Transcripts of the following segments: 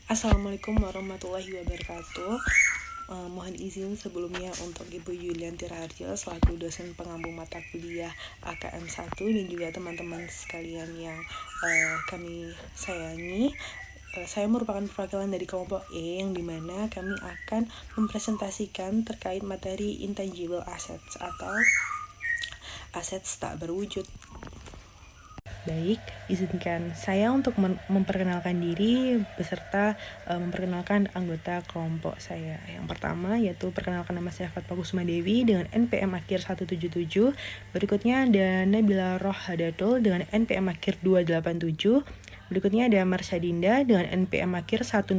Assalamualaikum warahmatullahi wabarakatuh. Mohon izin sebelumnya untuk Ibu Yulianti Raharjo selaku dosen pengampu mata kuliah AKM 1 dan juga teman-teman sekalian yang kami sayangi. Saya merupakan perwakilan dari kelompok E yang dimana kami akan mempresentasikan terkait materi intangible assets atau aset tak berwujud. Baik, izinkan saya untuk memperkenalkan diri beserta memperkenalkan anggota kelompok saya. Yang pertama yaitu perkenalkan nama saya Fatma Kusuma Dewi dengan NPM akhir 177. Berikutnya ada Nabila Rohadatul dengan NPM akhir 287. Berikutnya ada Marsha Dinda dengan NPM akhir 109.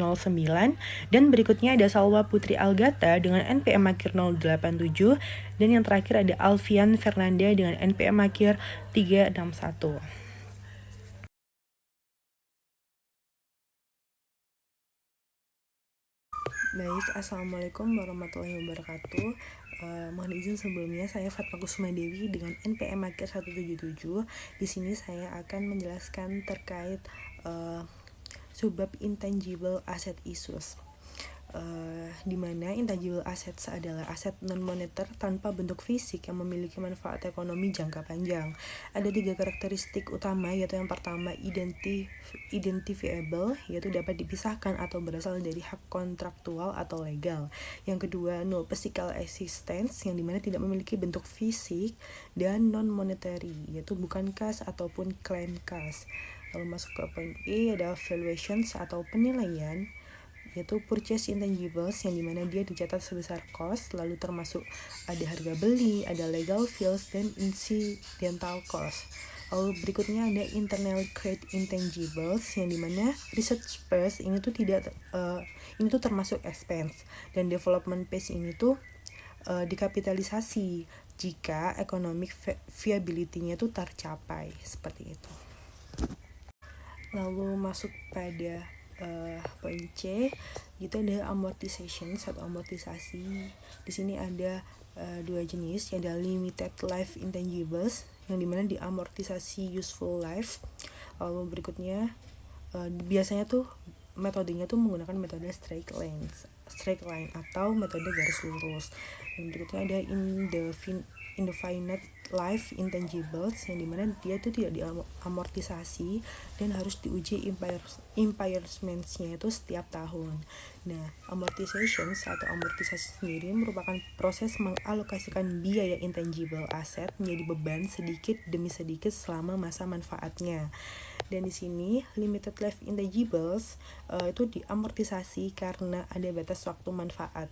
Dan berikutnya ada Salwa Putri Algata dengan NPM akhir 087. Dan yang terakhir ada Alfian Fernanda dengan NPM akhir 361. Baik, Assalamualaikum warahmatullahi wabarakatuh. Mohon izin sebelumnya saya Fatma Kusuma Dewi dengan NPM akhir 177. Di sini saya akan menjelaskan terkait subbab intangible asset issues. Di mana intangible assets adalah aset non-moneter tanpa bentuk fisik yang memiliki manfaat ekonomi jangka panjang. Ada 3 karakteristik utama, yaitu yang pertama identifiable, yaitu dapat dipisahkan atau berasal dari hak kontraktual atau legal. Yang kedua, no physical existence, yang dimana tidak memiliki bentuk fisik, dan non-monetary, yaitu bukan kas ataupun claim kas. Lalu masuk ke poin E, ada valuations atau penilaian, yaitu purchase intangibles, yang dimana dia dicatat sebesar cost, lalu termasuk ada harga beli, ada legal fees, dan incidental cost. Lalu berikutnya ada internal create intangibles, yang dimana research phase ini tuh ini tuh termasuk expense, dan development phase ini tuh dikapitalisasi jika economic viability-nya tuh tercapai, seperti itu. Lalu masuk pada poin C, itu ada amortization atau amortisasi. Di sini ada 2 jenis, ada limited life intangibles, yang dimana diamortisasi useful life. Lalu berikutnya biasanya tuh metodenya tuh menggunakan metode straight line atau metode garis lurus. Dan berikutnya ada indefinite life intangibles, yang dimana dia itu tidak diamortisasi dan harus diuji impairments-nya itu setiap tahun. Nah, amortization atau amortisasi sendiri merupakan proses mengalokasikan biaya intangible aset menjadi beban sedikit demi sedikit selama masa manfaatnya. Dan di sini limited life intangibles itu diamortisasi karena ada batas waktu manfaat.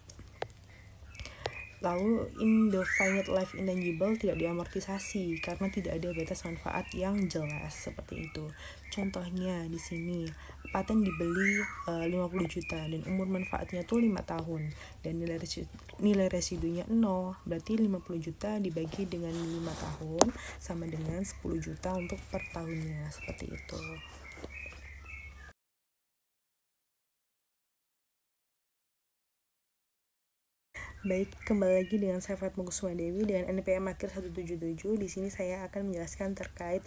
Lalu indefinite life intangible tidak diamortisasi karena tidak ada batas manfaat yang jelas, seperti itu. Contohnya di sini paten dibeli 50 juta dan umur manfaatnya tuh 5 tahun dan nilai residunya 0. Berarti 50 juta dibagi dengan 5 tahun sama dengan 10 juta untuk per tahunnya, seperti itu. Baik, kembali lagi dengan saya Fatma Kusuma Dewi dengan NPM akhir 177. Di sini saya akan menjelaskan terkait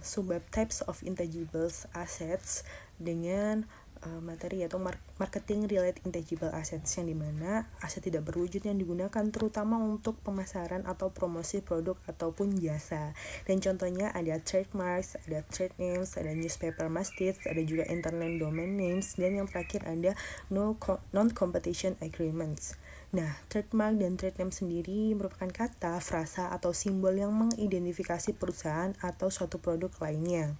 subbab types of intangibles assets dengan materi yaitu marketing related intangible assets, yang dimana aset tidak berwujud yang digunakan terutama untuk pemasaran atau promosi produk ataupun jasa. Dan contohnya ada trademarks, ada trade names, ada newspaper mastheads, ada juga internet domain names, dan yang terakhir ada non-competition agreements. Nah, trademark dan trade name sendiri merupakan kata, frasa, atau simbol yang mengidentifikasi perusahaan atau suatu produk lainnya,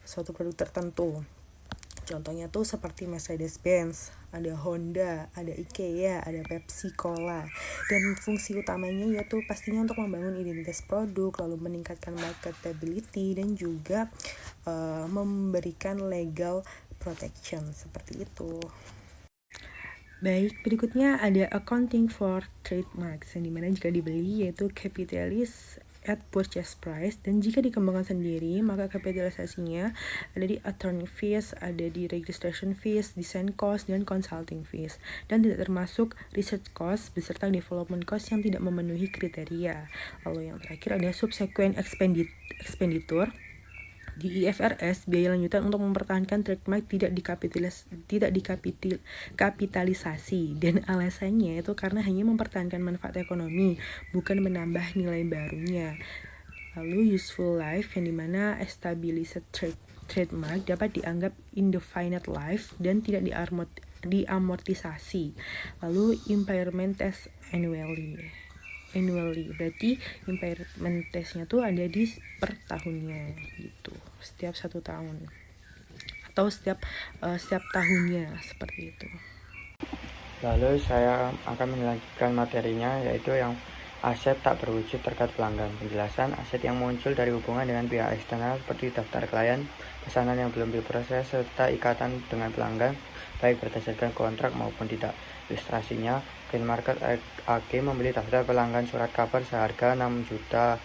suatu produk tertentu. Contohnya tuh seperti Mercedes-Benz, ada Honda, ada IKEA, ada Pepsi Cola. Dan fungsi utamanya yaitu pastinya untuk membangun identitas produk, lalu meningkatkan marketability, dan juga memberikan legal protection, seperti itu. Baik, berikutnya ada accounting for trademarks, yang dimana jika dibeli yaitu capitalized at purchase price, dan jika dikembangkan sendiri maka kapitalisasinya ada di attorney fees, ada di registration fees, design cost, dan consulting fees, dan tidak termasuk research cost beserta development cost yang tidak memenuhi kriteria. Lalu yang terakhir ada subsequent expenditure, Di IFRS, biaya lanjutan untuk mempertahankan trademark tidak dikapitalisasi, dan alasannya itu karena hanya mempertahankan manfaat ekonomi, bukan menambah nilai barunya. Lalu useful life, yang dimana established trademark dapat dianggap indefinite life dan tidak diamortisasi. Lalu impairment test annually, berarti impairment testnya tuh ada di per tahunnya gitu, setiap 1 tahun atau setiap tahunnya, seperti itu. Lalu saya akan melanjutkan materinya, yaitu yang aset tak berwujud terkait pelanggan. Penjelasan aset yang muncul dari hubungan dengan pihak eksternal seperti daftar klien, pesanan yang belum diproses, serta ikatan dengan pelanggan, baik berdasarkan kontrak maupun tidak. Ilustrasinya, Green Market AG membeli daftar pelanggan surat kabar seharga 6 juta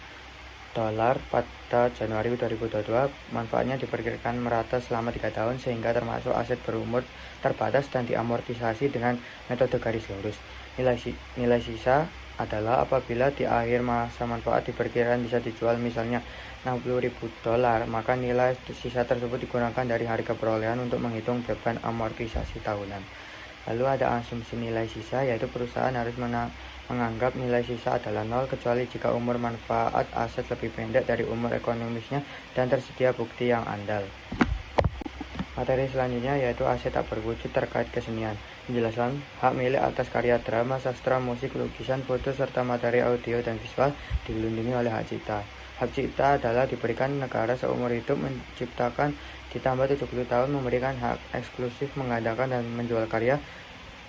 dolar pada Januari 2022. Manfaatnya diperkirakan merata selama 3 tahun sehingga termasuk aset berumur terbatas dan diamortisasi dengan metode garis lurus. Nilai sisa adalah apabila di akhir masa manfaat diperkirakan bisa dijual misalnya 60.000 dolar, maka nilai sisa tersebut digunakan dari harga perolehan untuk menghitung beban amortisasi tahunan. Lalu ada asumsi nilai sisa, yaitu perusahaan harus menganggap nilai sisa adalah nol kecuali jika umur manfaat aset lebih pendek dari umur ekonomisnya dan tersedia bukti yang andal. Materi selanjutnya yaitu aset tak berwujud terkait kesenian. Penjelasan hak milik atas karya drama, sastra, musik, lukisan, foto, serta materi audio dan visual dilindungi oleh hak cipta. Hak cipta adalah diberikan negara seumur hidup menciptakan, ditambah 70 tahun memberikan hak eksklusif mengadakan dan menjual karya,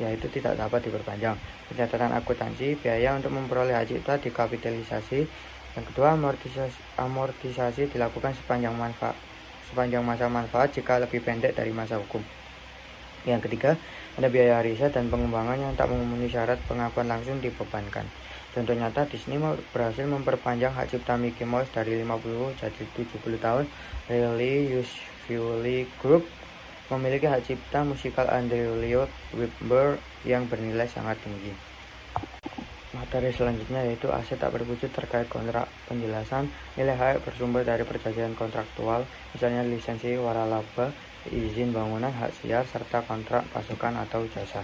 yaitu tidak dapat diperpanjang. Pencatatan akuntansi, biaya untuk memperoleh hak cipta dikapitalisasi. Yang kedua, amortisasi dilakukan sepanjang masa manfaat jika lebih pendek dari masa hukum. Yang ketiga, ada biaya riset dan pengembangan yang tak memenuhi syarat pengakuan langsung dibebankan. Contoh nyata, Disney berhasil memperpanjang hak cipta Mickey Mouse dari 50 jadi 70 tahun. Riley Usefully Group memiliki hak cipta musikal Andrew Lloyd Webber yang bernilai sangat tinggi. Materi selanjutnya yaitu aset tak berwujud terkait kontrak. Penjelasan nilai hak bersumber dari perjanjian kontraktual, misalnya lisensi waralaba, izin bangunan, hak siar, serta kontrak pasukan atau jasa.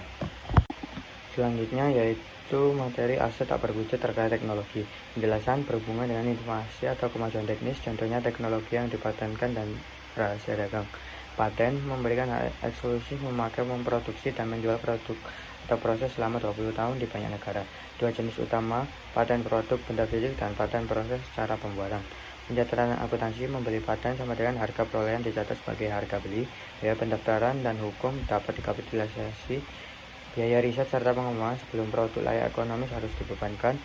Selanjutnya yaitu materi aset tak berwujud terkait teknologi. Penjelasan berhubungan dengan informasi atau kemajuan teknis, contohnya teknologi yang dipatenkan dan rahasia dagang. Paten memberikan hak eksklusif memakai, memproduksi, dan menjual produk atau proses selama 20 tahun di banyak negara. Dua jenis utama, paten produk benda fisik dan paten proses secara pembuatan. Pencatatan akuntansi membeli paten sama dengan harga perolehan dicatat sebagai harga beli. Biaya pendaftaran dan hukum dapat dikapitalisasi. Biaya riset serta pengembangan sebelum produk layak ekonomis harus dibebankan.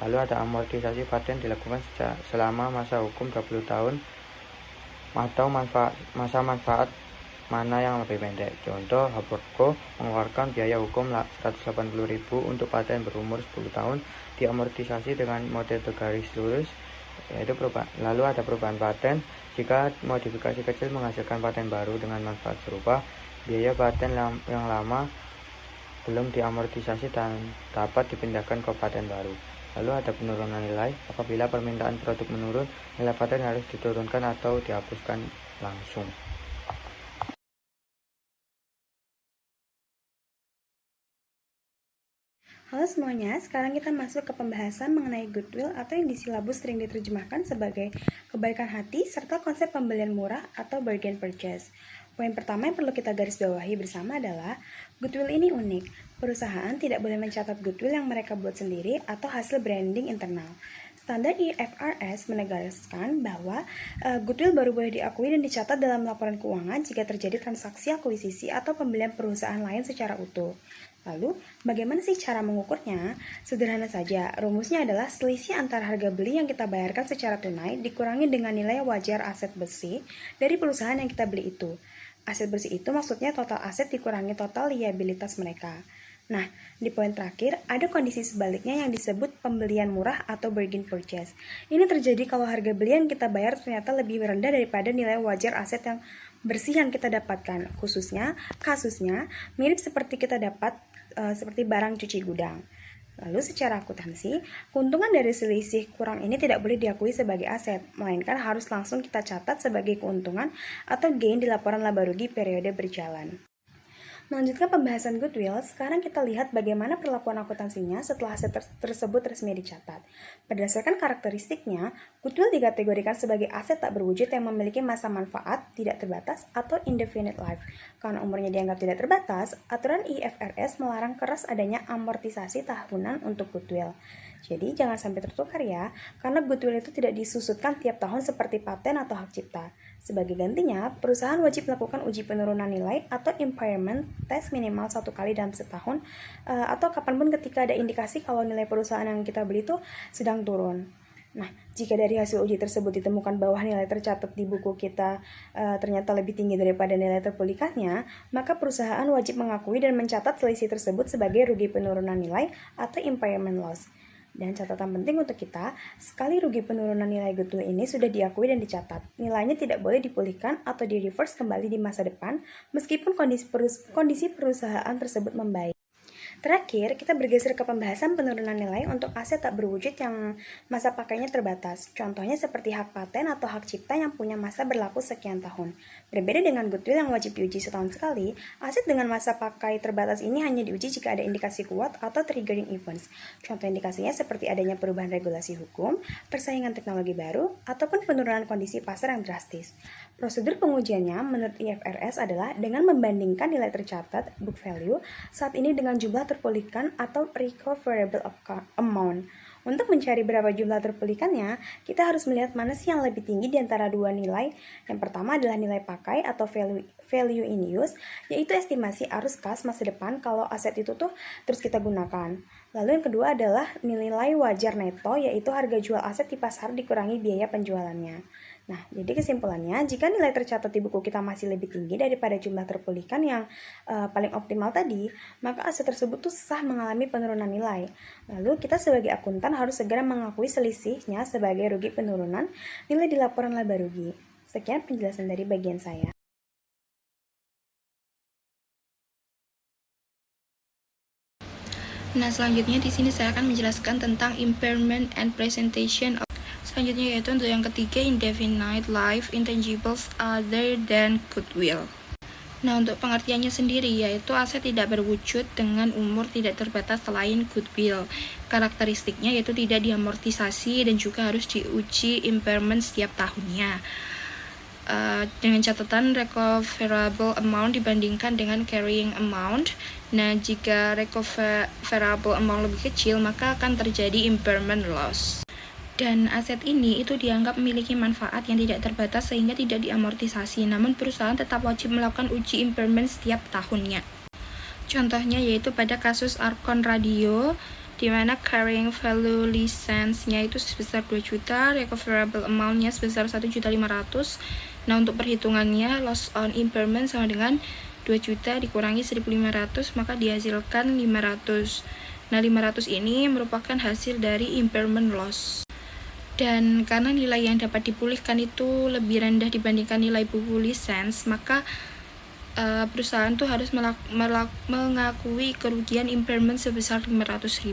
Lalu ada amortisasi paten dilakukan selama masa hukum 20 tahun atau masa manfaat mana yang lebih pendek. Contoh, Haborco mengeluarkan biaya hukum 180.000 untuk paten berumur 10 tahun diamortisasi dengan metode garis lurus, yaitu perubahan. Lalu ada perubahan paten. Jika modifikasi kecil menghasilkan paten baru dengan manfaat serupa, biaya paten yang lama belum diamortisasi dan dapat dipindahkan ke paten baru. Lalu ada penurunan nilai. Apabila permintaan produk menurun, nilai paten harus diturunkan atau dihapuskan langsung. Halo semuanya, sekarang kita masuk ke pembahasan mengenai goodwill atau yang di silabus sering diterjemahkan sebagai kebaikan hati serta konsep pembelian murah atau bargain purchase. Poin pertama yang perlu kita garis bawahi bersama adalah goodwill ini unik. Perusahaan tidak boleh mencatat goodwill yang mereka buat sendiri atau hasil branding internal. Standar IFRS menegaskan bahwa goodwill baru boleh diakui dan dicatat dalam laporan keuangan jika terjadi transaksi akuisisi atau pembelian perusahaan lain secara utuh. Lalu, bagaimana sih cara mengukurnya? Sederhana saja, rumusnya adalah selisih antara harga beli yang kita bayarkan secara tunai dikurangi dengan nilai wajar aset bersih dari perusahaan yang kita beli itu. Aset bersih itu maksudnya total aset dikurangi total liabilitas mereka. Nah, di poin terakhir, ada kondisi sebaliknya yang disebut pembelian murah atau bargain purchase. Ini terjadi kalau harga beli yang kita bayar ternyata lebih rendah daripada nilai wajar aset yang bersih yang kita dapatkan. Kasusnya mirip seperti kita dapat seperti barang cuci gudang. Lalu secara akuntansi, keuntungan dari selisih kurang ini tidak boleh diakui sebagai aset, melainkan harus langsung kita catat sebagai keuntungan atau gain di laporan laba rugi periode berjalan. Melanjutkan pembahasan goodwill, sekarang kita lihat bagaimana perlakuan akuntansinya setelah aset tersebut resmi dicatat. Berdasarkan karakteristiknya, goodwill dikategorikan sebagai aset tak berwujud yang memiliki masa manfaat tidak terbatas atau indefinite life. Karena umurnya dianggap tidak terbatas, aturan IFRS melarang keras adanya amortisasi tahunan untuk goodwill. Jadi jangan sampai tertukar ya, karena goodwill itu tidak disusutkan tiap tahun seperti paten atau hak cipta. Sebagai gantinya, perusahaan wajib melakukan uji penurunan nilai atau impairment test minimal 1 kali dalam setahun, atau kapanpun ketika ada indikasi kalau nilai perusahaan yang kita beli itu sedang turun. Nah, jika dari hasil uji tersebut ditemukan bahwa nilai tercatat di buku kita ternyata lebih tinggi daripada nilai terpulihkannya, maka perusahaan wajib mengakui dan mencatat selisih tersebut sebagai rugi penurunan nilai atau impairment loss. Dan catatan penting untuk kita, sekali rugi penurunan nilai goodwill ini sudah diakui dan dicatat, nilainya tidak boleh dipulihkan atau di-reverse kembali di masa depan, meskipun kondisi perusahaan tersebut membaik. Terakhir, kita bergeser ke pembahasan penurunan nilai untuk aset tak berwujud yang masa pakainya terbatas. Contohnya seperti hak paten atau hak cipta yang punya masa berlaku sekian tahun. Berbeda dengan goodwill yang wajib diuji setahun sekali, aset dengan masa pakai terbatas ini hanya diuji jika ada indikasi kuat atau triggering events. Contoh indikasinya seperti adanya perubahan regulasi hukum, persaingan teknologi baru, ataupun penurunan kondisi pasar yang drastis. Prosedur pengujiannya menurut IFRS adalah dengan membandingkan nilai tercatat book value saat ini dengan jumlah terpulihkan atau recoverable amount. Untuk mencari berapa jumlah terpulihkannya, kita harus melihat mana sih yang lebih tinggi di antara dua nilai. Yang pertama adalah nilai pakai atau value in use, yaitu estimasi arus kas masa depan kalau aset itu terus kita gunakan. Lalu yang kedua adalah nilai wajar neto, yaitu harga jual aset di pasar dikurangi biaya penjualannya. Nah, jadi kesimpulannya, jika nilai tercatat di buku kita masih lebih tinggi daripada jumlah terpulihkan yang paling optimal tadi, maka aset tersebut sah mengalami penurunan nilai. Lalu kita sebagai akuntan harus segera mengakui selisihnya sebagai rugi penurunan nilai di laporan laba rugi. Sekian penjelasan dari bagian saya. Nah, selanjutnya di sini saya akan menjelaskan tentang impairment and presentation. Selanjutnya yaitu untuk yang ketiga, indefinite life intangibles other than goodwill. Nah, untuk pengertiannya sendiri yaitu aset tidak berwujud dengan umur tidak terbatas selain goodwill. Karakteristiknya yaitu tidak diamortisasi dan juga harus diuji impairment setiap tahunnya. Dengan catatan recoverable amount dibandingkan dengan carrying amount. Nah, jika recoverable amount lebih kecil, maka akan terjadi impairment loss. Dan aset ini itu dianggap memiliki manfaat yang tidak terbatas sehingga tidak diamortisasi, namun perusahaan tetap wajib melakukan uji impairment setiap tahunnya. Contohnya yaitu pada kasus Arkon Radio, di mana carrying value lisensinya itu sebesar 2 juta, recoverable amount-nya sebesar 1.500.000. Nah, untuk perhitungannya loss on impairment sama dengan 2 juta dikurangi 1.500, maka dihasilkan 500. Nah, 500 ini merupakan hasil dari impairment loss. Dan karena nilai yang dapat dipulihkan itu lebih rendah dibandingkan nilai buku lisens, maka perusahaan tuh harus mengakui kerugian impairment sebesar 500.000.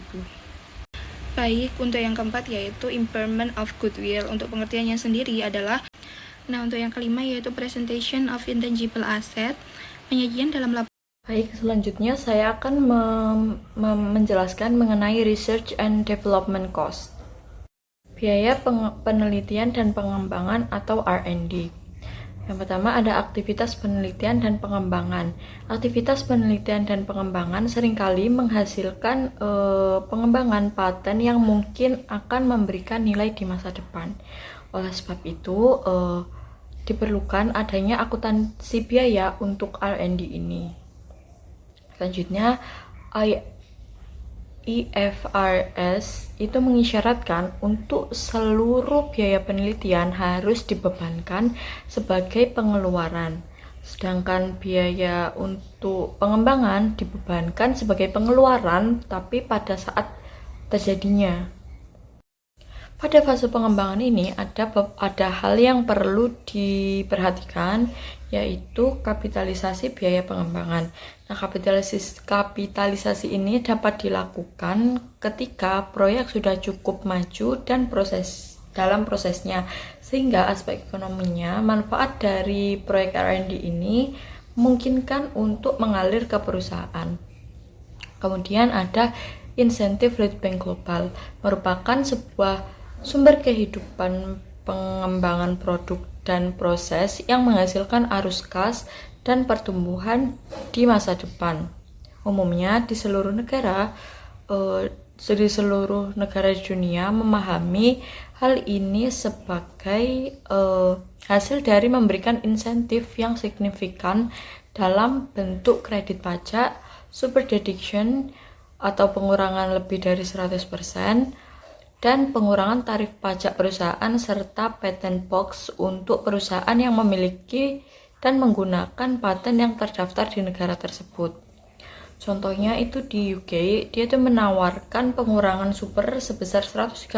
Baik, untuk yang keempat yaitu impairment of goodwill. Untuk pengertiannya sendiri adalah, nah untuk yang kelima yaitu presentation of intangible asset, penyajian dalam laporan. Baik, selanjutnya saya akan menjelaskan mengenai research and development cost. Biaya penelitian dan pengembangan atau R&D. Yang pertama ada aktivitas penelitian dan pengembangan. Aktivitas penelitian dan pengembangan seringkali menghasilkan pengembangan paten yang mungkin akan memberikan nilai di masa depan. Oleh sebab itu, diperlukan adanya akuntansi biaya untuk R&D ini. Selanjutnya, IFRS itu mengisyaratkan untuk seluruh biaya penelitian harus dibebankan sebagai pengeluaran, sedangkan biaya untuk pengembangan dibebankan sebagai pengeluaran tapi pada saat terjadinya. Pada fase pengembangan ini ada hal yang perlu diperhatikan, yaitu kapitalisasi biaya pengembangan. Nah, kapitalisasi ini dapat dilakukan ketika proyek sudah cukup maju dan dalam prosesnya, sehingga aspek ekonominya, manfaat dari proyek R&D ini memungkinkan untuk mengalir ke perusahaan. Kemudian ada insentif lead bank global, merupakan sebuah sumber kehidupan pengembangan produk dan proses yang menghasilkan arus kas dan pertumbuhan di masa depan. Umumnya di seluruh negara di dunia memahami hal ini sebagai hasil dari memberikan insentif yang signifikan dalam bentuk kredit pajak, super deduction atau pengurangan lebih dari 100%, dan pengurangan tarif pajak perusahaan serta patent box untuk perusahaan yang memiliki dan menggunakan paten yang terdaftar di negara tersebut. Contohnya itu di UK, dia itu menawarkan pengurangan super sebesar 130%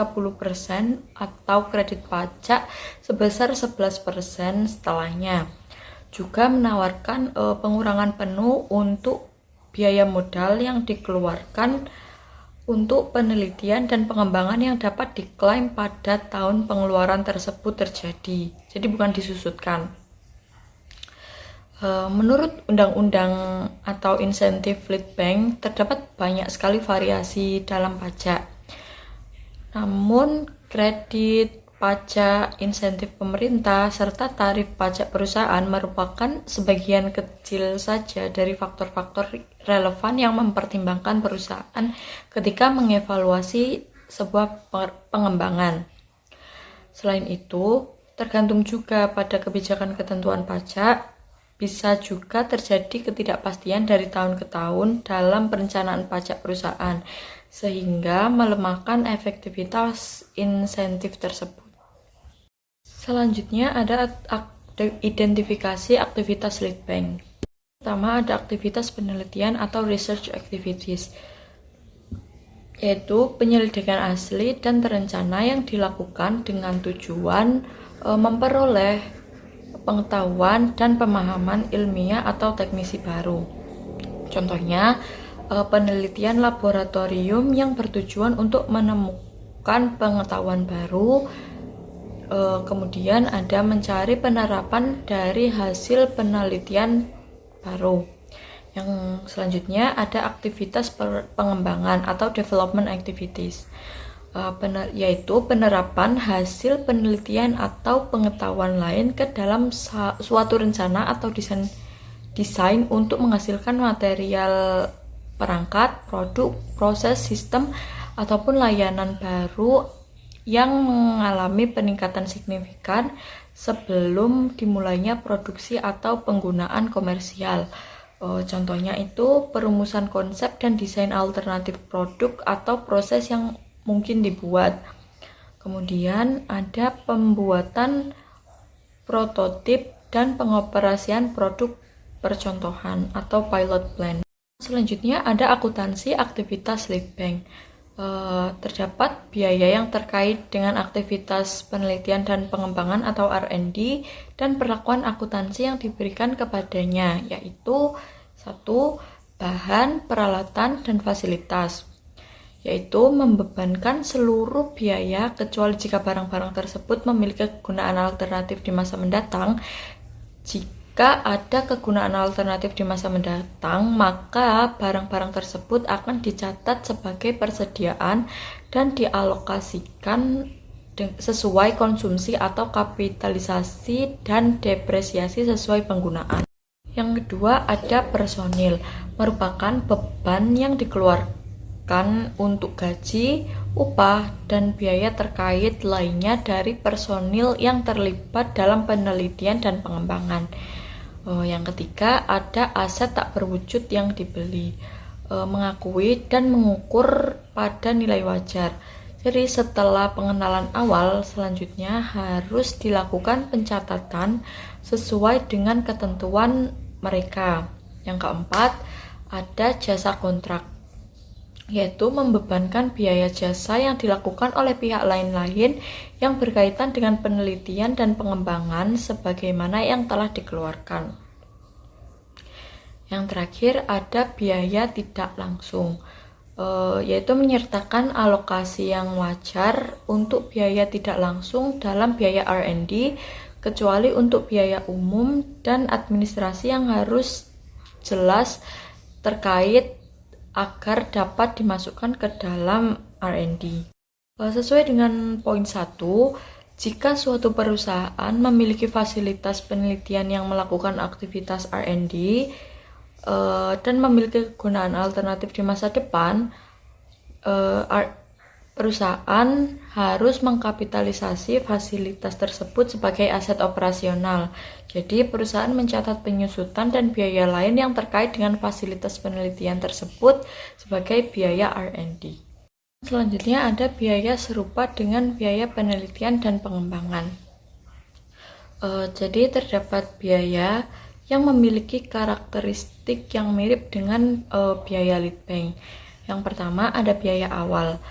atau kredit pajak sebesar 11% setelahnya. Juga menawarkan pengurangan penuh untuk biaya modal yang dikeluarkan untuk penelitian dan pengembangan yang dapat diklaim pada tahun pengeluaran tersebut terjadi. Jadi bukan disusutkan. Menurut undang-undang atau insentif lead bank, terdapat banyak sekali variasi dalam pajak. Namun, kredit pajak, insentif pemerintah, serta tarif pajak perusahaan merupakan sebagian kecil saja dari faktor-faktor relevan yang mempertimbangkan perusahaan ketika mengevaluasi sebuah pengembangan. Selain itu, tergantung juga pada kebijakan ketentuan pajak, bisa juga terjadi ketidakpastian dari tahun ke tahun dalam perencanaan pajak perusahaan, sehingga melemahkan efektivitas insentif tersebut. Selanjutnya ada identifikasi aktivitas lead bank. Pertama ada aktivitas penelitian atau research activities, yaitu penyelidikan asli dan terencana yang dilakukan dengan tujuan memperoleh pengetahuan dan pemahaman ilmiah atau teknisi baru. Contohnya, penelitian laboratorium yang bertujuan untuk menemukan pengetahuan baru. Kemudian ada mencari penerapan dari hasil penelitian baru. Yang selanjutnya ada aktivitas pengembangan atau development activities, yaitu penerapan hasil penelitian atau pengetahuan lain ke dalam suatu rencana atau desain untuk menghasilkan material perangkat, produk, proses, sistem, ataupun layanan baru yang mengalami peningkatan signifikan sebelum dimulainya produksi atau penggunaan komersial. Contohnya itu perumusan konsep dan desain alternatif produk atau proses yang mungkin dibuat. Kemudian ada pembuatan prototip dan pengoperasian produk percontohan atau pilot plan. Selanjutnya ada akuntansi aktivitas lead bank. Terdapat biaya yang terkait dengan aktivitas penelitian dan pengembangan atau R&D dan perlakuan akuntansi yang diberikan kepadanya, yaitu 1. Bahan, peralatan, dan fasilitas, yaitu membebankan seluruh biaya kecuali jika barang-barang tersebut memiliki kegunaan alternatif di masa mendatang. Jika ada kegunaan alternatif di masa mendatang, maka barang-barang tersebut akan dicatat sebagai persediaan dan dialokasikan sesuai konsumsi atau kapitalisasi dan depresiasi sesuai penggunaan. Yang kedua ada personil, merupakan beban yang dikeluarkan untuk gaji, upah, dan biaya terkait lainnya dari personil yang terlibat dalam penelitian dan pengembangan. Yang ketiga ada aset tak berwujud yang dibeli, mengakui dan mengukur pada nilai wajar. Jadi setelah pengenalan awal, selanjutnya harus dilakukan pencatatan sesuai dengan ketentuan mereka. Yang keempat ada jasa kontrak, yaitu membebankan biaya jasa yang dilakukan oleh pihak lain-lain yang berkaitan dengan penelitian dan pengembangan sebagaimana yang telah dikeluarkan. Yang terakhir ada biaya tidak langsung, yaitu menyertakan alokasi yang wajar untuk biaya tidak langsung dalam biaya R&D, kecuali untuk biaya umum dan administrasi yang harus jelas terkait agar dapat dimasukkan ke dalam R&D. Sesuai dengan poin 1, jika suatu perusahaan memiliki fasilitas penelitian yang melakukan aktivitas R&D dan memiliki kegunaan alternatif di masa depan, perusahaan harus mengkapitalisasi fasilitas tersebut sebagai aset operasional. Jadi, perusahaan mencatat penyusutan dan biaya lain yang terkait dengan fasilitas penelitian tersebut sebagai biaya R&D. Selanjutnya ada biaya serupa dengan biaya penelitian dan pengembangan. Jadi, terdapat biaya yang memiliki karakteristik yang mirip dengan biaya lead bank. Yang pertama ada biaya awal.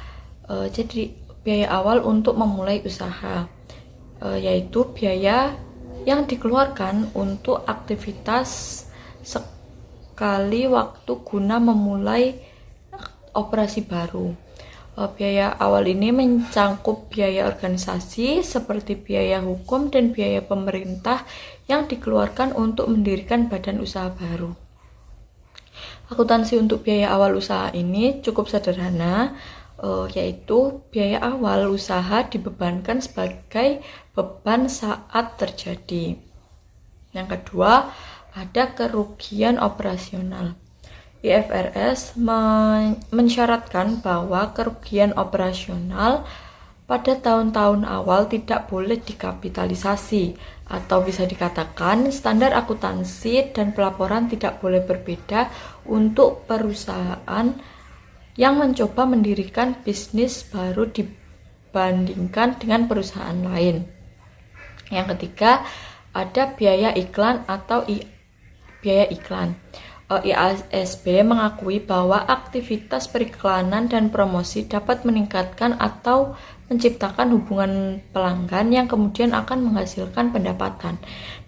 Jadi biaya awal untuk memulai usaha, yaitu biaya yang dikeluarkan untuk aktivitas sekali waktu guna memulai operasi baru. Biaya awal ini mencakup biaya organisasi seperti biaya hukum dan biaya pemerintah yang dikeluarkan untuk mendirikan badan usaha baru. Akuntansi untuk biaya awal usaha ini cukup sederhana, yaitu biaya awal usaha dibebankan sebagai beban saat terjadi. Yang kedua, ada kerugian operasional. IFRS mensyaratkan bahwa kerugian operasional pada tahun-tahun awal tidak boleh dikapitalisasi, atau bisa dikatakan standar akuntansi dan pelaporan tidak boleh berbeda untuk perusahaan yang mencoba mendirikan bisnis baru dibandingkan dengan perusahaan lain. Yang ketiga, ada biaya iklan atau biaya iklan. IASB mengakui bahwa aktivitas periklanan dan promosi dapat meningkatkan atau menciptakan hubungan pelanggan yang kemudian akan menghasilkan pendapatan.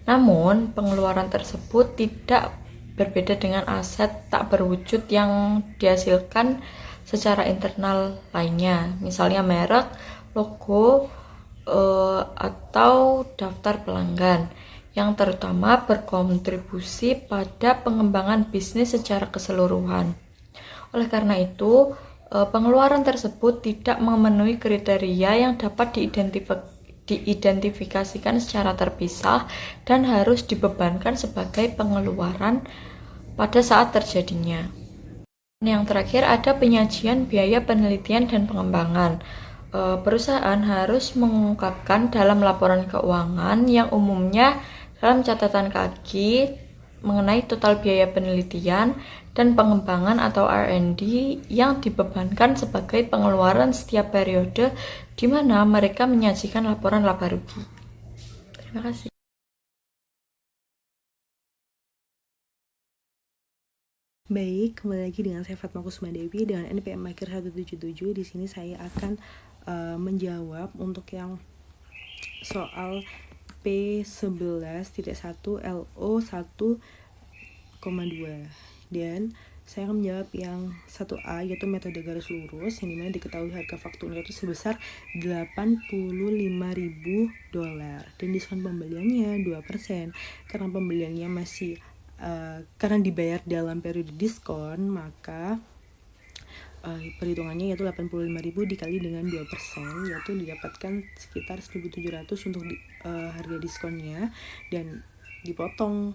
Namun, pengeluaran tersebut tidak berbeda dengan aset tak berwujud yang dihasilkan secara internal lainnya, misalnya merek, logo, atau daftar pelanggan, yang terutama berkontribusi pada pengembangan bisnis secara keseluruhan. Oleh karena itu, pengeluaran tersebut tidak memenuhi kriteria yang dapat diidentifikasikan secara terpisah dan harus dibebankan sebagai pengeluaran pada saat terjadinya. Yang terakhir ada penyajian biaya penelitian dan pengembangan. Perusahaan harus mengungkapkan dalam laporan keuangan yang umumnya dalam catatan kaki mengenai total biaya penelitian dan pengembangan atau R&D yang dibebankan sebagai pengeluaran setiap periode di mana mereka menyajikan laporan laba rugi. Terima kasih. Baik, kembali lagi dengan saya Fatma Kusuma Dewi dengan NPM Makir 177. Di sini saya akan menjawab untuk yang soal P11.1 LO 1,2, dan saya akan menjawab yang 1A, yaitu metode garis lurus, yang dimana diketahui harga fakturnya itu sebesar $85.000 dan diskon pembeliannya 2%. Karena pembeliannya masih karena dibayar dalam periode diskon, maka perhitungannya yaitu 85.000 dikali dengan 2%, yaitu didapatkan sekitar 1.700 untuk harga diskonnya, dan dipotong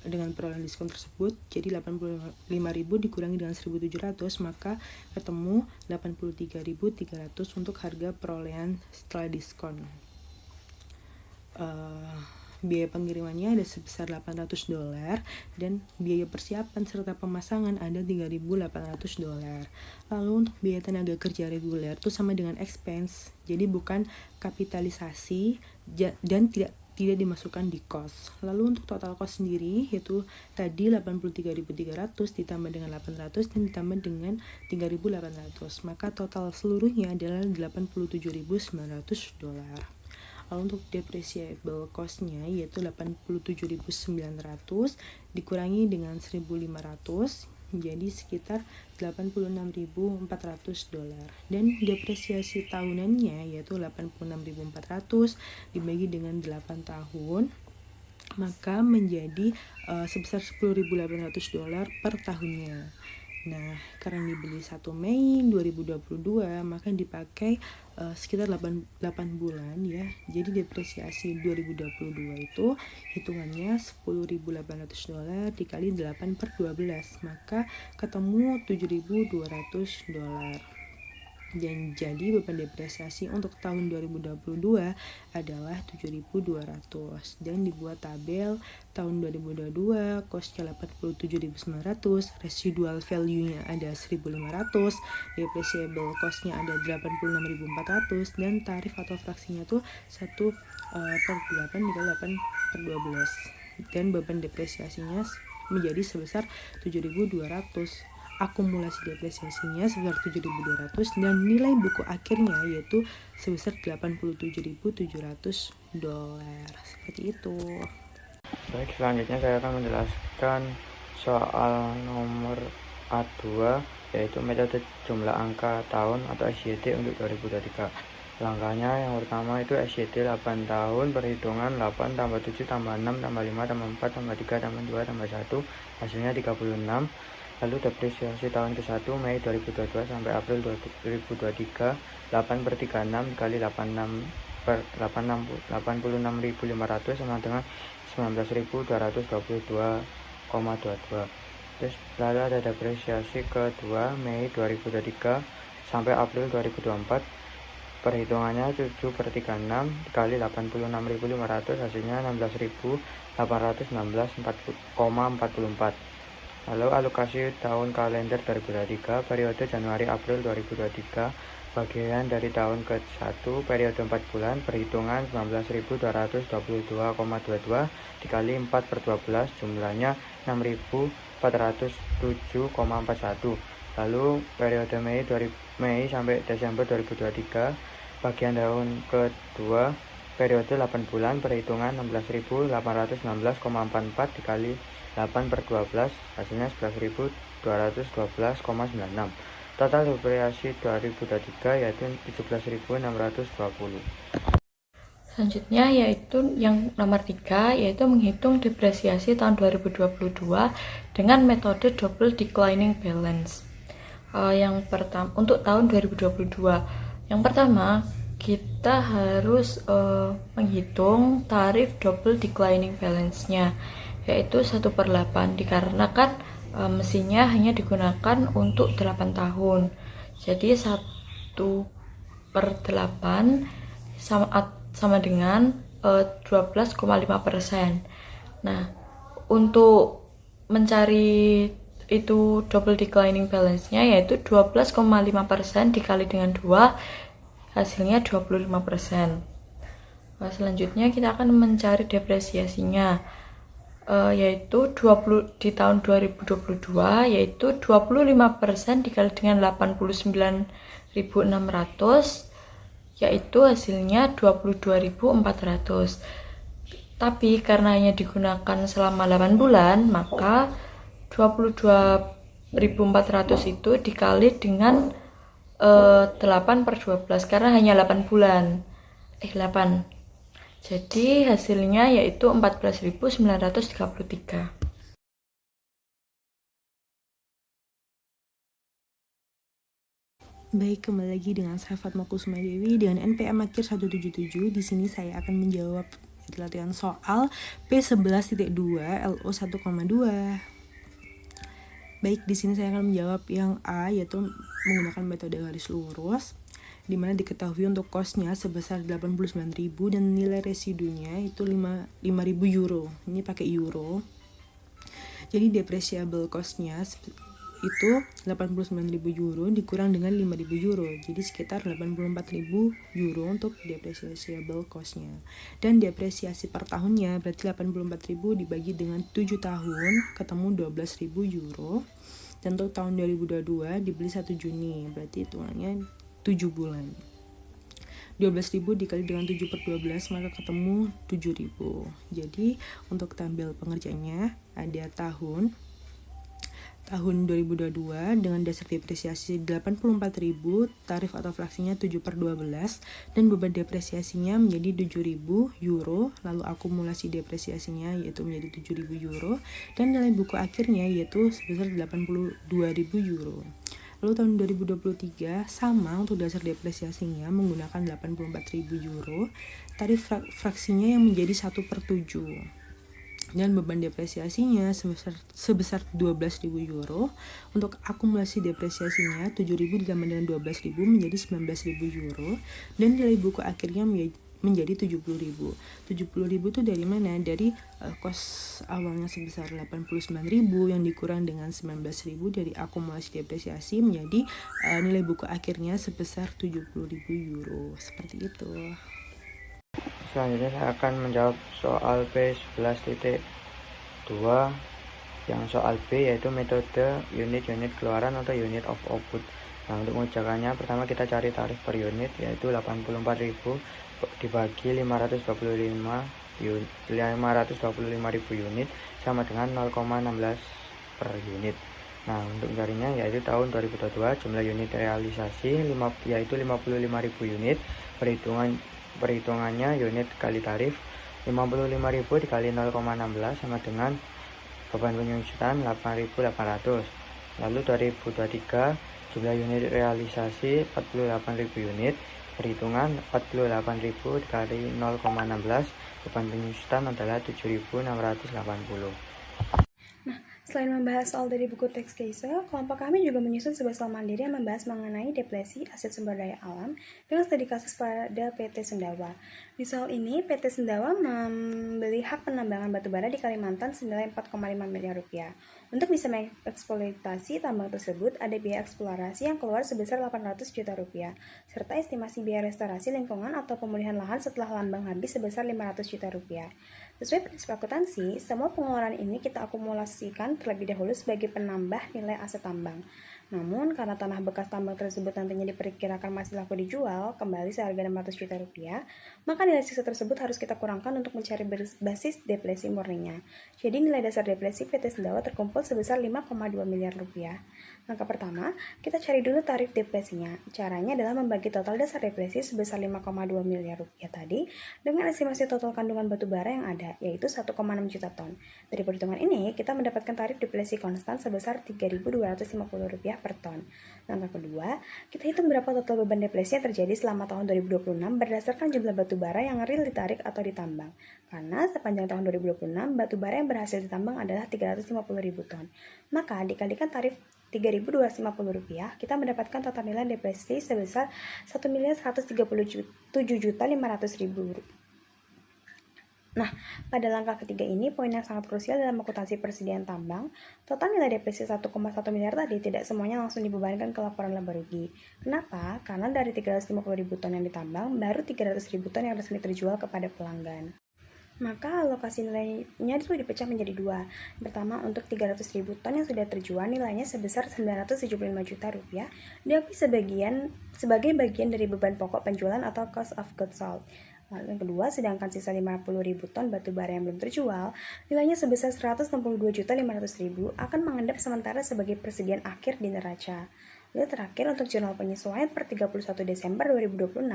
dengan perolehan diskon tersebut, jadi 85.000 dikurangi dengan 1.700, maka ketemu 83.300 untuk harga perolehan setelah diskon. Biaya pengirimannya ada sebesar $800 dan biaya persiapan serta pemasangan ada $3.800. Lalu untuk biaya tenaga kerja reguler itu sama dengan expense, jadi bukan kapitalisasi dan tidak tidak dimasukkan di cost. Lalu untuk total cost sendiri yaitu tadi 83.300 ditambah dengan 800 dan ditambah dengan 3.800, maka total seluruhnya adalah $87.900. Lalu untuk depreciable cost-nya yaitu 87.900 dikurangi dengan 1.500 jadi sekitar $86.400, dan depresiasi tahunannya yaitu 86.400 dibagi dengan 8 tahun maka menjadi sebesar $10.800 per tahunnya. Nah, karena dibeli 1 Mei 2022 maka dipakai sekitar 8 bulan ya. Jadi depresiasi 2022 itu hitungannya $10.800 dikali 8 per 12 maka ketemu $7.200. Dan jadi beban depresiasi untuk tahun 2022 adalah 7.200, dan dibuat tabel tahun 2022 costnya 87.900, residual value-nya ada 1.500, depreciable cost-nya ada 86.400, dan tarif atau fraksinya tuh 1 per 8 dikali 8 per 12, dan beban depresiasinya menjadi sebesar 7.200. Akumulasi depresiasinya sebesar 7.200 dan nilai buku akhirnya yaitu sebesar $87.700. Seperti itu. Baik, selanjutnya saya akan menjelaskan soal nomor A2 yaitu metode jumlah angka tahun atau SJT untuk 2023. Langkahnya yang pertama itu SJT 8 tahun, perhitungan 8 tambah 7 tambah 6 tambah 5 tambah 4 tambah 3 tambah 2 tambah 1 hasilnya 36. Lalu depresiasi tahun ke-1 Mei 2022 sampai April 2023 8 per 36 dikali 86.500 sama dengan 19.222,22. Terus lalu ada depresiasi kedua Mei 2023 sampai April 2024, perhitungannya 7 per 36 dikali 86.500 hasilnya 16.816,44. Lalu alokasi tahun kalender 2023 periode Januari-April 2023 bagian dari tahun ke-1 periode 4 bulan, perhitungan 19.222,22 dikali 4 per 12 jumlahnya 6.407,41. Lalu periode Mei sampai Desember 2023 bagian tahun kedua periode 8 bulan, perhitungan 16.816,44 dikali 8 per 12 hasilnya 11.212,96. Total depresiasi 2023 yaitu 17.620. Selanjutnya yaitu yang nomor 3 yaitu menghitung depresiasi tahun 2022 dengan metode double declining balance. Yang pertama untuk tahun 2022, yang pertama kita harus menghitung tarif double declining balance-nya yaitu 1/8 dikarenakan mesinnya hanya digunakan untuk 8 tahun. Jadi 1/8 sama dengan 12,5%. Nah, untuk mencari itu double declining balance-nya yaitu 12,5% dikali dengan 2 hasilnya 25%. Selanjutnya kita akan mencari depresiasinya yaitu 20 di tahun 2022 yaitu 25% dikali dengan 89.600 yaitu hasilnya 22.400. Tapi karena hanya digunakan selama 8 bulan maka 22.400 itu dikali dengan 8 per 12 karena hanya 8 bulan 8. Jadi hasilnya yaitu 14.933. Baik, kembali lagi dengan saya Fatma Kusuma Dewi dengan NPM Akhir 177. Di sini saya akan menjawab latihan soal P11.2 LO 1,2. Baik, di sini saya akan menjawab yang A yaitu menggunakan metode garis lurus, di mana diketahui untuk cost-nya sebesar 89.000 dan nilai residunya itu 5.000 euro. Ini pakai euro. Jadi depreciable cost-nya itu 89.000 euro dikurang dengan 5.000 euro, jadi sekitar 84.000 euro untuk depreciable cost-nya. Dan depresiasi per tahunnya berarti 84.000 dibagi dengan 7 tahun ketemu 12.000 euro. Dan untuk tahun 2022 dibeli 1 Juni, berarti hitungannya 7 bulan. 12.000 dikali dengan 7 per 12 maka ketemu 7.000. Jadi untuk tabel pengerjaannya ada tahun 2022 dengan dasar depresiasi 84.000, tarif atau fraksinya 7 per 12, dan beban depresiasinya menjadi 7.000 euro, lalu akumulasi depresiasinya yaitu menjadi 7.000 euro, dan nilai buku akhirnya yaitu sebesar 82.000 euro. Lalu tahun 2023 sama untuk dasar depresiasinya menggunakan 84.000 euro, tarif fraksinya yang menjadi 1 per 7. Dan beban depresiasinya sebesar 12.000 euro. Untuk akumulasi depresiasinya 7.000 ditambah dengan 12.000 menjadi 19.000 euro, dan nilai buku akhirnya menjadi 70.000. 70.000 itu dari mana? Dari kos awalnya sebesar 89.000 yang dikurang dengan 19.000 dari akumulasi depresiasi menjadi nilai buku akhirnya sebesar 70.000 euro. Seperti itu. Selanjutnya saya akan menjawab soal B11.2 yang soal B, yaitu metode unit-unit keluaran atau unit of output. Nah, untuk mengerjakannya pertama kita cari tarif per unit, yaitu 84.000 dibagi 525.000 unit sama dengan 0,16 per unit. Nah, untuk mencarinya yaitu tahun 2022 jumlah unit realisasi yaitu 55.000 unit. Perhitungannya unit kali tarif 55.000 dikali 0,16 sama dengan beban penyusutan 8.800. Lalu 2023 jumlah unit realisasi 48.000 unit. Perhitungan 48.000 dikali 0,16, beban penyusutan adalah 7.680. Selain membahas soal dari buku teks Keise, kelompok kami juga menyusun sebuah soal mandiri yang membahas mengenai depresi aset sumber daya alam dengan studi kasus pada PT Sendawa. Di soal ini, PT Sendawa membeli hak penambangan batubara di Kalimantan senilai 4,5 miliar rupiah. Untuk bisa mengeksploitasi tambang tersebut, ada biaya eksplorasi yang keluar sebesar 800 juta rupiah, serta estimasi biaya restorasi lingkungan atau pemulihan lahan setelah tambang habis sebesar 500 juta rupiah. Sesuai prinsip akuntansi, semua pengeluaran ini kita akumulasikan terlebih dahulu sebagai penambah nilai aset tambang. Namun, karena tanah bekas tambang tersebut nantinya diperkirakan masih laku dijual kembali seharga 600 juta rupiah, maka nilai sisa tersebut harus kita kurangkan untuk mencari basis depresi murninya. Jadi, nilai dasar depresi PT Sendawa terkumpul sebesar 5,2 miliar rupiah. Langkah pertama, kita cari dulu tarif depresinya. Caranya adalah membagi total dasar depresi sebesar 5,2 miliar rupiah tadi dengan estimasi total kandungan batu bara yang ada, yaitu 1,6 juta ton. Dari perhitungan ini, kita mendapatkan tarif depresi konstan sebesar 3.250 rupiah per ton. Langkah kedua, kita hitung berapa total beban depresi yang terjadi selama tahun 2026 berdasarkan jumlah batu bara yang real ditarik atau ditambang. Karena sepanjang tahun 2026, batu bara yang berhasil ditambang adalah 350.000 ton. Maka dikalikan tarif 3.250 rupiah, kita mendapatkan total nilai depresi sebesar 1.137.500.000. Nah, pada langkah ketiga ini, poin yang sangat krusial dalam akuntansi persediaan tambang, total nilai depresi 1,1 miliar tadi tidak semuanya langsung dibebankan ke laporan laba rugi. Kenapa? Karena dari 350.000 ton yang ditambang, baru 300.000 ton yang resmi terjual kepada pelanggan. Maka alokasi nilainya itu dipecah menjadi dua. Pertama, untuk 300.000 ton yang sudah terjual nilainya sebesar 975 juta rupiah diakui sebagai bagian dari beban pokok penjualan atau cost of goods sold. Lalu yang kedua, sedangkan sisa 50.000 ton batu bara yang belum terjual, nilainya sebesar 162.500.000 akan mengendap sementara sebagai persediaan akhir di neraca. Lalu terakhir, untuk jurnal penyesuaian per 31 Desember 2026,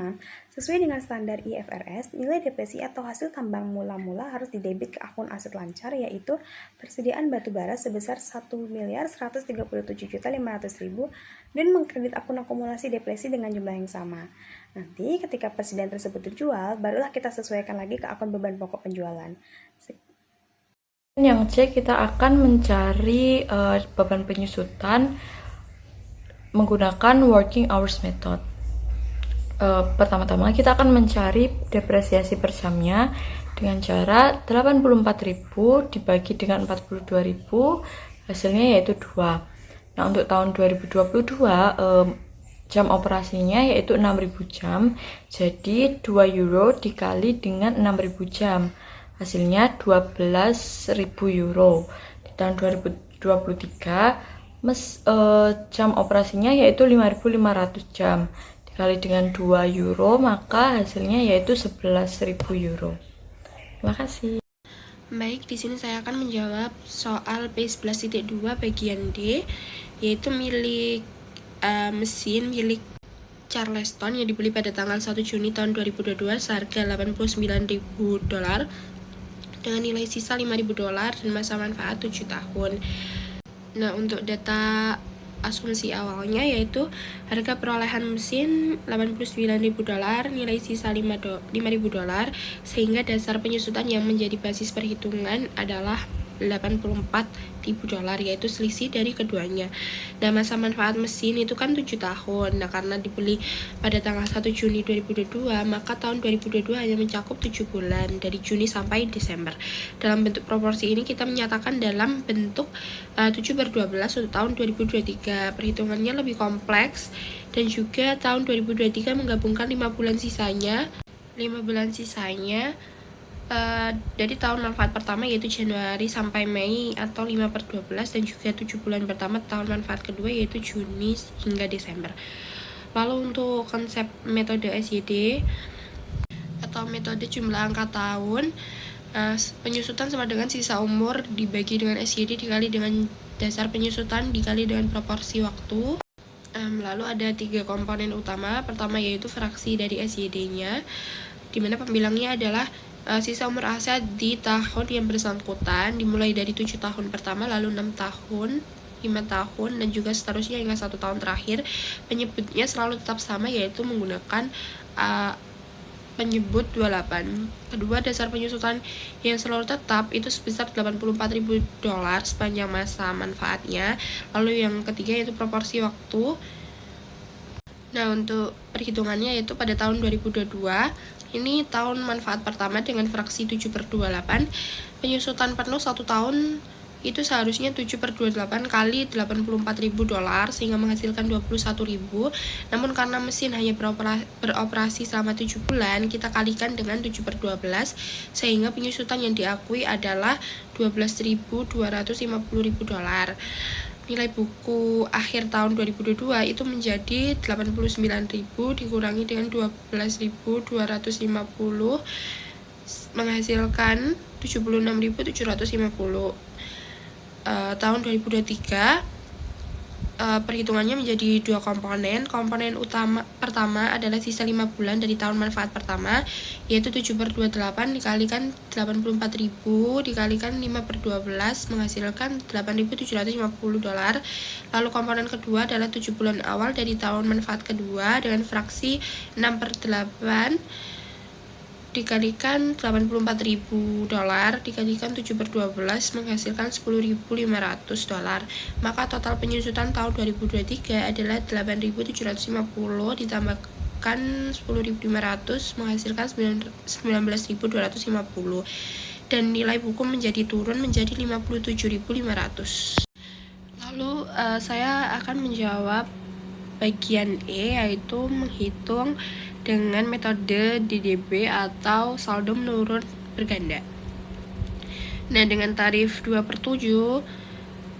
sesuai dengan standar IFRS, nilai depresi atau hasil tambang mula-mula harus didebit ke akun aset lancar, yaitu persediaan batu bara sebesar 1.137.500.000 dan mengkredit akun akumulasi depresi dengan jumlah yang sama. Nanti ketika persediaan tersebut terjual, barulah kita sesuaikan lagi ke akun beban pokok penjualan. Yang C, kita akan mencari beban penyusutan menggunakan working hours method. Pertama-tama kita akan mencari depresiasi per jamnya dengan cara 84.000 dibagi dengan 42.000, hasilnya yaitu 2. Nah, untuk tahun 2022 jam operasinya yaitu 6.000 jam. Jadi 2 euro dikali dengan 6.000 jam. Hasilnya 12.000 euro. Di tahun 2023 jam operasinya yaitu 5.500 jam. Dikali dengan 2 euro maka hasilnya yaitu 11.000 euro. Terima kasih. Baik, di sini saya akan menjawab soal P11.2 bagian D, yaitu milik mesin milik Charleston yang dibeli pada tanggal 1 Juni tahun 2022 seharga $89.000 dengan nilai sisa $5.000 dan masa manfaat 7 tahun. Nah, untuk data asumsi awalnya yaitu harga perolehan mesin $89.000, nilai sisa $5.000, sehingga dasar penyusutan yang menjadi basis perhitungan adalah $84.000, yaitu selisih dari keduanya. Dan masa manfaat mesin itu kan 7 tahun. Nah, karena dibeli pada tanggal 1 Juni 2022, maka tahun 2022 hanya mencakup 7 bulan dari Juni sampai Desember. Dalam bentuk proporsi ini kita menyatakan dalam bentuk 7/12 untuk tahun 2023. Perhitungannya lebih kompleks dan juga tahun 2023 menggabungkan 5 bulan sisanya dari tahun manfaat pertama yaitu Januari sampai Mei atau 5/12, dan juga 7 bulan pertama tahun manfaat kedua yaitu Juni hingga Desember. Lalu untuk konsep metode SYD atau metode jumlah angka tahun, penyusutan sama dengan sisa umur dibagi dengan SYD dikali dengan dasar penyusutan dikali dengan proporsi waktu. Lalu ada 3 komponen utama. Pertama yaitu fraksi dari SYD-nya, dimana pembilangnya adalah sisa umur aset di tahun yang bersangkutan dimulai dari 7 tahun pertama, lalu 6 tahun, 5 tahun, dan juga seterusnya hingga 1 tahun terakhir. Penyebutnya selalu tetap sama, yaitu menggunakan penyebut 28. Kedua, dasar penyusutan yang selalu tetap itu sebesar $84.000 sepanjang masa manfaatnya. Lalu yang ketiga yaitu proporsi waktu. Nah, untuk perhitungannya yaitu pada tahun 2022, ini tahun manfaat pertama dengan fraksi 7/28. Penyusutan penuh 1 tahun itu seharusnya 7/28 kali $84.000 sehingga menghasilkan 21.000. Namun karena mesin hanya beroperasi selama 7 bulan, kita kalikan dengan 7/12 sehingga penyusutan yang diakui adalah $12.250.000. Nilai buku akhir tahun 2022 itu menjadi 89.000 dikurangi dengan 12.250 menghasilkan 76.750. Tahun 2023 perhitungannya menjadi 2 komponen. Komponen pertama adalah sisa 5 bulan dari tahun manfaat pertama, yaitu 7/28 dikalikan 84.000 dikalikan 5/12 menghasilkan $8.750. Lalu komponen kedua adalah 7 bulan awal dari tahun manfaat kedua dengan fraksi 6/8 dikalikan $84.000 dikalikan 7/12 menghasilkan $10.500. Maka total penyusutan tahun 2023 adalah 8.750 ditambahkan 10.500 menghasilkan 19.250, dan nilai buku menjadi turun menjadi 57.500. Lalu saya akan menjawab bagian E, yaitu menghitung dengan metode DDB atau saldo menurun berganda. Nah, dengan tarif 2/7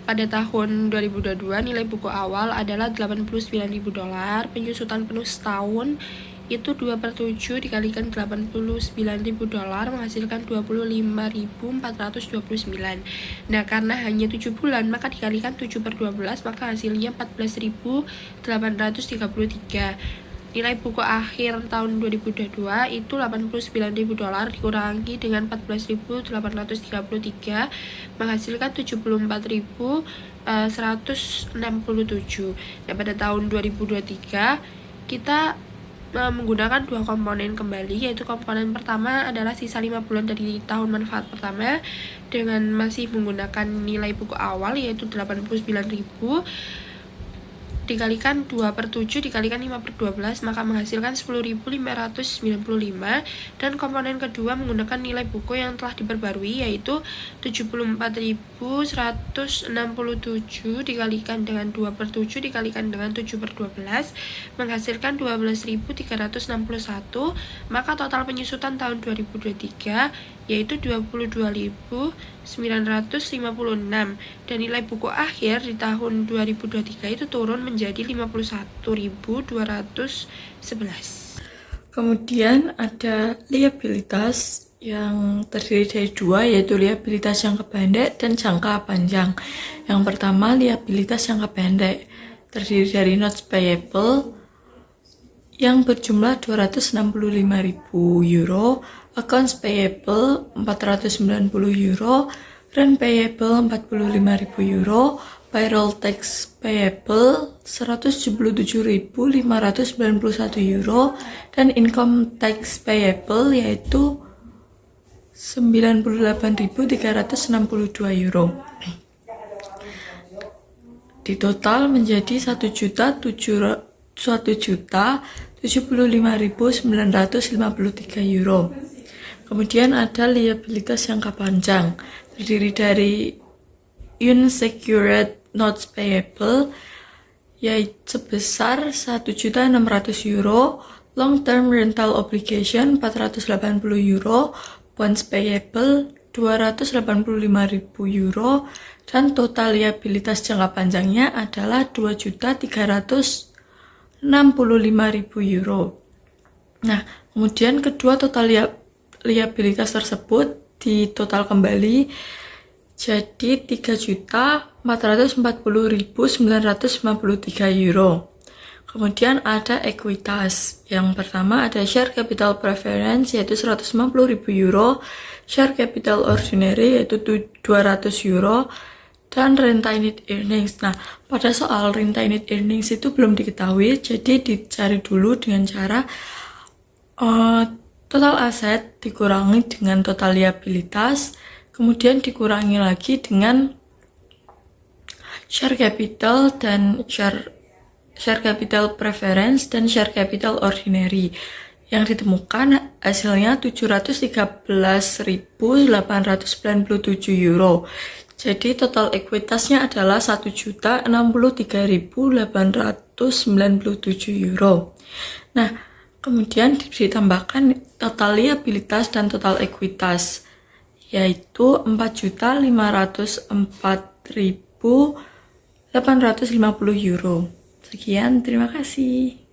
pada tahun 2022 nilai buku awal adalah $89.000. Penyusutan penuh setahun itu 2/7 dikalikan $89.000 menghasilkan 25.429. Nah, karena hanya 7 bulan maka dikalikan 7/12 maka hasilnya 14.833. Nilai buku akhir tahun 2022 itu $89.000 dikurangi dengan 14.833 menghasilkan 74.167. Nah, pada tahun 2023 kita menggunakan 2 komponen kembali, yaitu komponen pertama adalah sisa 5 bulan dari tahun manfaat pertama dengan masih menggunakan nilai buku awal yaitu 89.000. dikalikan 2/7 dikalikan 5/12 maka menghasilkan 10.595, dan komponen kedua menggunakan nilai buku yang telah diperbarui yaitu 74.167 dikalikan dengan 2/7 dikalikan dengan 7/12 menghasilkan 12.361, maka total penyusutan tahun 2023 yaitu 22.956, dan nilai buku akhir di tahun 2023 itu turun menjadi 51.211. Kemudian ada liabilitas yang terdiri dari dua, yaitu liabilitas jangka pendek dan jangka panjang. Yang pertama, liabilitas jangka pendek terdiri dari notes payable yang berjumlah 265.000 euro, accounts payable 490 euro, rent payable 45.000 euro, payroll tax payable 177.591 euro, dan income tax payable yaitu 98.362 euro. Di total menjadi 1.075.953 euro. Kemudian ada liabilitas jangka panjang terdiri dari unsecured notes payable yaitu sebesar 1.600 euro, long term rental obligation 480 euro, bonds payable 285.000 euro, dan total liabilitas jangka panjangnya adalah 2.365.000 euro. Nah, kemudian kedua total liabilitas tersebut ditotal kembali jadi 3.440.953 euro. Kemudian ada ekuitas. Yang pertama ada share capital preference yaitu 150.000 euro, share capital ordinary yaitu 200 euro, dan retained earnings. Nah, pada soal retained earnings itu belum diketahui, jadi dicari dulu dengan cara total aset dikurangi dengan total liabilitas, kemudian dikurangi lagi dengan share capital dan share capital preference dan share capital ordinary. Yang ditemukan hasilnya 713.897 euro. Jadi total ekuitasnya adalah 1.063.897 euro. Nah, kemudian ditambahkan total liabilitas dan total ekuitas yaitu 4.504.850 euro. Sekian, terima kasih.